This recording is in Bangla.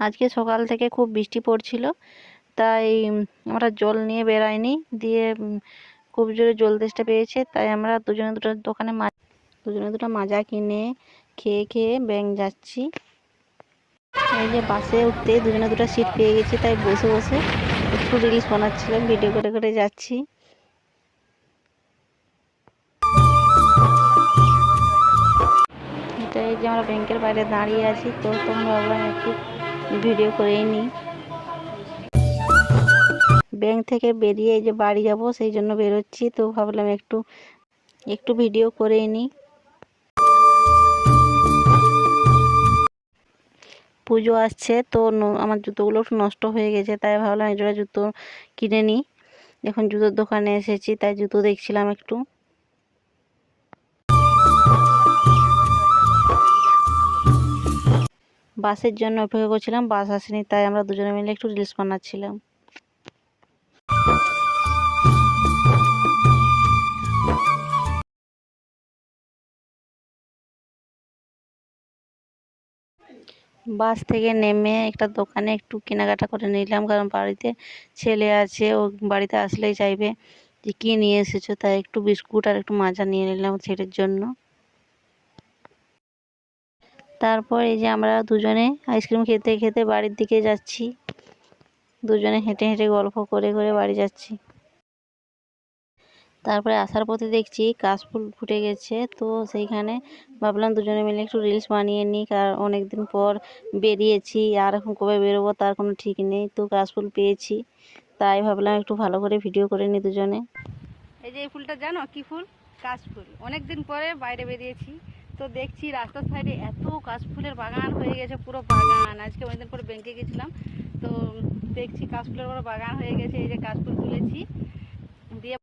আজকে সকাল থেকে খুব বৃষ্টি পড়ছিল, তাই আমরা জল নিয়ে বেরাইনি। দিয়ে খুব জোরে জল তেষ্টা পেয়েছে, তাই আমরা দুজনে দুটো মাজা কিনে খেয়ে খেয়ে ব্যাংক যাচ্ছি। এই যে বাসে উঠতে দুজনে দুটো সিট পেয়ে গেছি, তাই বসে বসে একটু রিলস বানাচ্ছিলাম, ভিডিও করে করে যাচ্ছি। এই যে আমরা ব্যাংকের বাইরে দাঁড়িয়ে আছি, তো তখন ভাবলাম একটু ভিডিও করেই নিই। ব্যাংক থেকে বেরিয়ে এই যে বাড়ি যাব, সেই জন্য বেরোচ্ছি, তো ভাবলাম একটু একটু ভিডিও করেই নিই। পুজো আসছে, তো আমার জুতোগুলো একটু নষ্ট হয়ে গেছে, তাই ভাবলাম এই জোড়া জুতো কিনে নিই। এখন জুতোর দোকানে এসেছি, তাই জুতো দেখছিলাম একটু। বাসের জন্য অপেক্ষা করছিলাম, বাস আসেনি, তাই আমরা দুজনে মিলে একটু রিলস বানাচ্ছিলাম। বাস থেকে নেমে একটা দোকানে একটু কেনাকাটা করে নিলাম, কারণ বাড়িতে ছেলে আছে, ও বাড়িতে আসলেই চাইবে যে কী নিয়ে এসেছো, তাই একটু বিস্কুট আর একটু মাজা নিয়ে নিলাম ছেলের জন্য। তারপর এই যে আমরা দুজনে আইসক্রিম খেতে খেতে বাড়ির দিকে যাচ্ছি, দুজনে হেঁটে হেঁটে গল্প করে করে বাড়ি যাচ্ছি। তারপরে আসার পথে দেখছি কাশফুল ফুটে গেছে, তো সেইখানে ভাবলাম দুজনে মিলে একটু রিলস বানিয়ে নিই, কারণ অনেকদিন পর বেরিয়েছি, আর এখন কবে বেরোবো তার কোনো ঠিক নেই। তো কাশফুল পেয়েছি, তাই ভাবলাম একটু ভালো করে ভিডিও করে নিই দুজনে। এই যে এই ফুলটা জানো কি ফুল? কাশফুল। অনেকদিন পরে বাইরে বেরিয়েছি, তো দেখছি রাস্তার সাইডে এত কাশফুলের বাগান হয়ে গেছে, পুরো বাগান। আজকে অনেকদিন পরে ব্যাংকে গেছিলাম, তো দেখছি কাশফুলের পুরো বাগান হয়ে গেছে। এই যে কাশফুল তুলেছি, দিয়ে